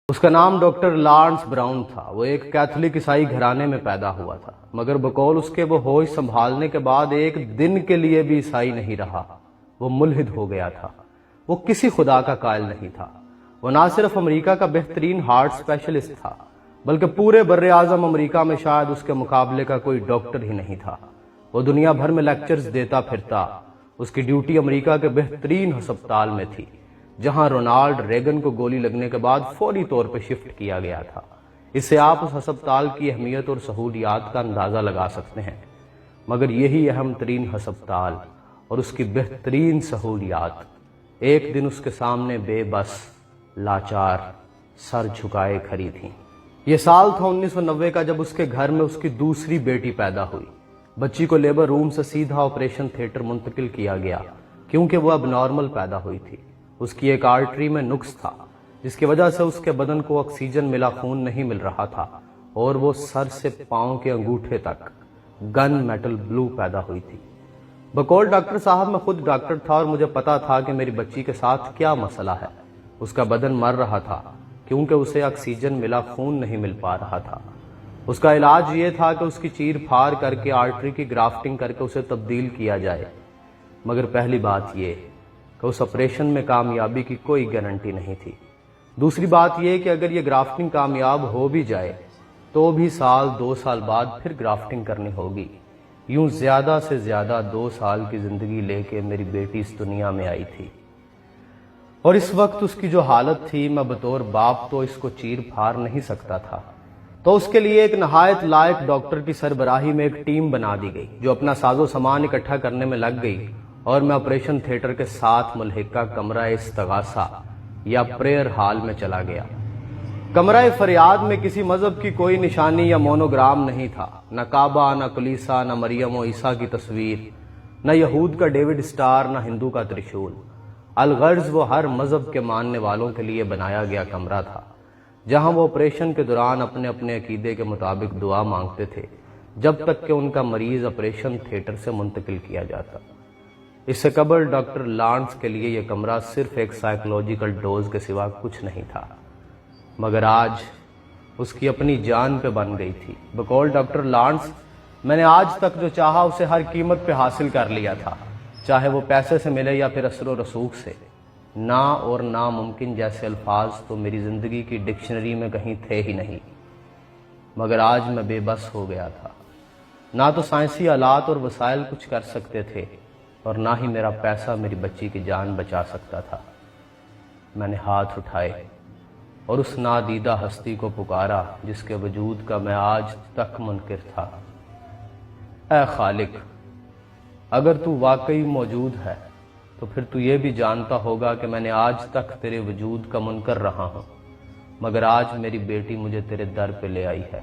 اس کا نام doctor Lawrence brown تھا۔ وہ ایک کیتھولک عیسائی گھرانے میں پیدا ہوا تھا، مگر بقول اس کے وہ ہوش سنبھالنے کے بعد ایک دن کے لیے بھی عیسائی نہیں رہا۔ وہ ملحد ہو گیا تھا۔ وہ کسی خدا کا قائل نہیں تھا۔ وہ نہ صرف امریکہ کا بہترین ہارٹ اسپیشلسٹ تھا، بلکہ پورے بر اعظم امریکہ میں شاید اس کے مقابلے کا کوئی ڈاکٹر ہی نہیں تھا۔ وہ دنیا بھر میں لیکچرز دیتا پھرتا۔ اس کی ڈیوٹی امریکہ کے بہترین ہسپتال میں تھی، جہاں رونالڈ ریگن کو گولی لگنے کے بعد فوری طور پر شفٹ کیا گیا تھا۔ اس سے آپ اس ہسپتال کی اہمیت اور سہولیات کا اندازہ لگا سکتے ہیں۔ مگر یہی اہم ترین ہسپتال اور اس کی بہترین سہولیات ایک دن اس کے سامنے بے بس، لاچار، سر جھکائے کھڑی تھیں۔ یہ سال تھا 1990 کا، جب اس کے گھر میں اس کی دوسری بیٹی پیدا ہوئی۔ بچی کو لیبر روم سے سیدھا آپریشن تھیٹر منتقل کیا گیا، کیونکہ وہ اب نارمل پیدا ہوئی تھی۔ اس کی ایک آرٹری میں نقص تھا، جس کی وجہ سے اس کے بدن کو آکسیجن ملا خون نہیں مل رہا تھا، اور وہ سر سے پاؤں کے انگوٹھے تک گن میٹل بلو پیدا ہوئی تھی۔ بقول ڈاکٹر صاحب میں خود ڈاکٹر تھا، اور مجھے پتا تھا کہ میری بچی کے ساتھ کیا مسئلہ ہے۔ اس کا بدن مر رہا تھا، کیونکہ اسے آکسیجن ملا خون نہیں مل پا رہا تھا۔ اس کا علاج یہ تھا کہ اس کی چیر پھاڑ کر کے آرٹری کی گرافٹنگ کر کے اسے تبدیل کیا جائے۔ مگر پہلی بات یہ کہ اس آپریشن میں کامیابی کی کوئی گارنٹی نہیں تھی۔ دوسری بات یہ کہ اگر یہ گرافٹنگ کامیاب ہو بھی جائے تو بھی سال 2 سال بعد پھر گرافٹنگ کرنی ہوگی۔ یوں زیادہ سے زیادہ 2 سال کی زندگی لے کے میری بیٹی اس دنیا میں آئی تھی، اور اس وقت اس کی جو حالت تھی، میں بطور باپ تو اس کو چیر پھاڑ نہیں سکتا تھا۔ تو اس کے لیے ایک نہایت لائق ڈاکٹر کی سربراہی میں ایک ٹیم بنا دی گئی، جو اپنا ساز و سامان اکٹھا کرنے میں لگ گئی، اور میں آپریشن تھیٹر کے ساتھ ملحقہ کمرہ استغاثہ یا پریئر ہال میں چلا گیا۔ کمرہ فریاد میں کسی مذہب کی کوئی نشانی یا مونوگرام نہیں تھا، نہ کعبہ، نہ کلیسا، نہ مریم و عیسیٰ کی تصویر، نہ یہود کا ڈیوڈ اسٹار، نہ ہندو کا ترشول۔ الغرض وہ ہر مذہب کے ماننے والوں کے لیے بنایا گیا کمرہ تھا، جہاں وہ آپریشن کے دوران اپنے اپنے عقیدے کے مطابق دعا مانگتے تھے، جب تک کہ ان کا مریض آپریشن تھیٹر سے منتقل کیا جاتا۔ اس سے قبل ڈاکٹر لارنس کے لیے یہ کمرہ صرف ایک سائیکولوجیکل ڈوز کے سوا کچھ نہیں تھا، مگر آج اس کی اپنی جان پہ بن گئی تھی۔ بقول ڈاکٹر لارنس، میں نے آج تک جو چاہا اسے ہر قیمت پہ حاصل کر لیا تھا، چاہے وہ پیسے سے ملے یا پھر اثر و رسوخ سے۔ نہ اور ناممکن جیسے الفاظ تو میری زندگی کی ڈکشنری میں کہیں تھے ہی نہیں، مگر آج میں بے بس ہو گیا تھا۔ نہ تو سائنسی آلات اور وسائل کچھ کر سکتے تھے، اور نہ ہی میرا پیسہ میری بچی کی جان بچا سکتا تھا۔ میں نے ہاتھ اٹھائے اور اس نادیدہ ہستی کو پکارا جس کے وجود کا میں آج تک منکر تھا۔ اے خالق، اگر تو واقعی موجود ہے تو پھر تو یہ بھی جانتا ہوگا کہ میں نے آج تک تیرے وجود کا منکر رہا ہوں، مگر آج میری بیٹی مجھے تیرے در پہ لے آئی ہے۔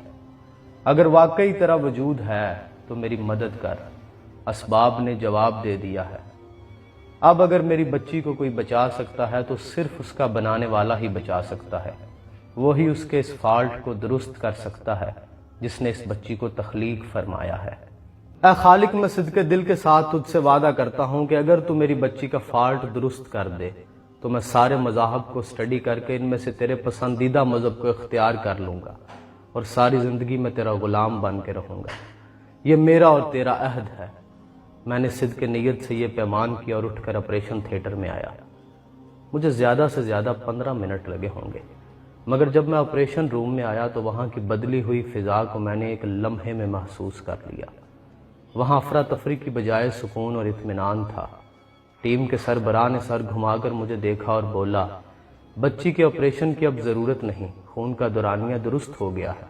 اگر واقعی تیرا وجود ہے تو میری مدد کر۔ اسباب نے جواب دے دیا ہے۔ اب اگر میری بچی کو کوئی بچا سکتا ہے تو صرف اس کا بنانے والا ہی بچا سکتا ہے۔ وہی اس کے اس فالٹ کو درست کر سکتا ہے جس نے اس بچی کو تخلیق فرمایا ہے۔ اے خالق، میں صدقے دل کے ساتھ تجھ سے وعدہ کرتا ہوں کہ اگر تو میری بچی کا فالٹ درست کر دے تو میں سارے مذاہب کو سٹڈی کر کے ان میں سے تیرے پسندیدہ مذہب کو اختیار کر لوں گا، اور ساری زندگی میں تیرا غلام بن کے رہوں گا۔ یہ میرا اور تیرا عہد ہے۔ میں نے صدق نیت سے یہ پیمان کیا اور اٹھ کر آپریشن تھیٹر میں آیا۔ مجھے زیادہ سے زیادہ 15 منٹ لگے ہوں گے، مگر جب میں آپریشن روم میں آیا تو وہاں کی بدلی ہوئی فضا کو میں نے ایک لمحے میں محسوس کر لیا۔ وہاں افراتفری کی بجائے سکون اور اطمینان تھا۔ ٹیم کے سربراہ نے سر گھما کر مجھے دیکھا اور بولا، بچی کے آپریشن کی اب ضرورت نہیں، خون کا دورانیہ درست ہو گیا ہے۔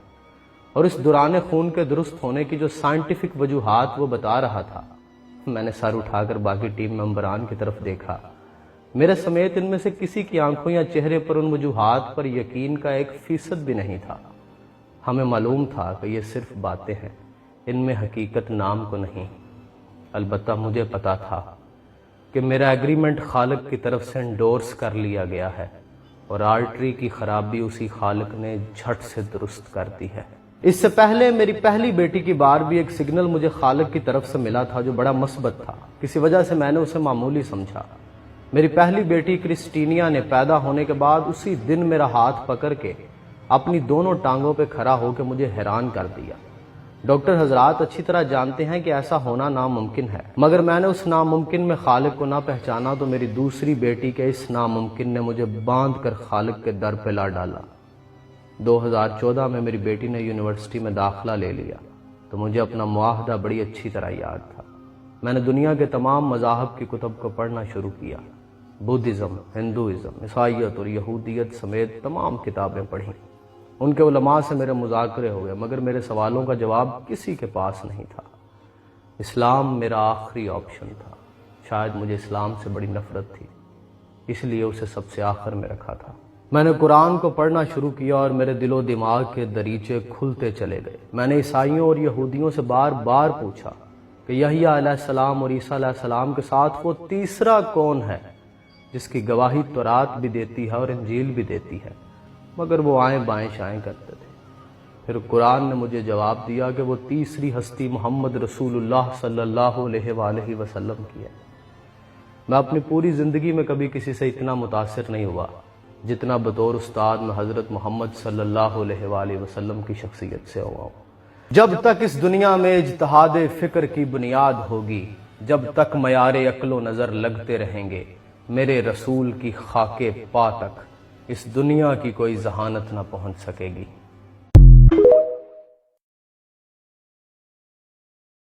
اور اس دوران خون کے درست ہونے کی جو سائنٹیفک وجوہات وہ بتا رہا تھا، میں نے سر اٹھا کر باقی ٹیم ممبران کی طرف دیکھا۔ میرے سمیت ان میں سے کسی کی آنکھوں یا چہرے پر ان وجوہات پر یقین کا 1% بھی نہیں تھا۔ ہمیں معلوم تھا کہ یہ صرف باتیں ہیں، ان میں حقیقت نام کو نہیں۔ البتہ مجھے پتا تھا کہ میرا ایگریمنٹ خالق کی طرف سے انڈورس کر لیا گیا ہے، اور آرٹری کی خرابی اسی خالق نے جھٹ سے درست کر دی ہے۔ اس سے پہلے میری پہلی بیٹی کی بار بھی ایک سگنل مجھے خالق کی طرف سے ملا تھا جو بڑا مثبت تھا۔ کسی وجہ سے میں نے اسے معمولی سمجھا، میری پہلی بیٹی کرسٹینیا نے پیدا ہونے کے بعد اسی دن میرا ہاتھ پکڑ کے اپنی دونوں ٹانگوں پہ کھڑا ہو کے مجھے حیران کر دیا۔ ڈاکٹر حضرات اچھی طرح جانتے ہیں کہ ایسا ہونا ناممکن ہے، مگر میں نے اس ناممکن میں خالق کو نہ پہچانا تو میری دوسری بیٹی کے اس ناممکن نے مجھے باندھ کر خالق کے در پہ لا ڈالا۔ 2014 میں میری بیٹی نے یونیورسٹی میں داخلہ لے لیا تو مجھے اپنا معاہدہ بڑی اچھی طرح یاد تھا۔ میں نے دنیا کے تمام مذاہب کی کتب کو پڑھنا شروع کیا، بدھزم، ہندوازم، عیسائیت اور یہودیت سمیت تمام کتابیں پڑھیں۔ ان کے علماء سے میرے مذاکرے ہو گئے، مگر میرے سوالوں کا جواب کسی کے پاس نہیں تھا۔ اسلام میرا آخری آپشن تھا۔ شاید مجھے اسلام سے بڑی نفرت تھی، اس لیے اسے سب سے آخر میں رکھا تھا۔ میں نے قرآن کو پڑھنا شروع کیا اور میرے دل و دماغ کے دریچے کھلتے چلے گئے۔ میں نے عیسائیوں اور یہودیوں سے بار بار پوچھا کہ یحییٰ علیہ السلام اور عیسیٰ علیہ السلام کے ساتھ وہ تیسرا کون ہے جس کی گواہی تورات بھی دیتی ہے اور انجیل بھی دیتی ہے، مگر وہ آئیں بائیں شائیں کرتے تھے۔ پھر قرآن نے مجھے جواب دیا کہ وہ تیسری ہستی محمد رسول اللہ صلی اللہ علیہ وآلہ وسلم کی ہے۔ میں اپنی پوری زندگی میں کبھی کسی سے اتنا متاثر نہیں ہوا جتنا بطور استاد میں حضرت محمد صلی اللہ علیہ وآلہ وسلم کی شخصیت سے ہوا ہوں۔ جب تک اس دنیا میں اجتہاد فکر کی بنیاد ہوگی، جب تک معیار عقل و نظر لگتے رہیں گے، میرے رسول کی خاک پا تک اس دنیا کی کوئی ذہانت نہ پہنچ سکے گی۔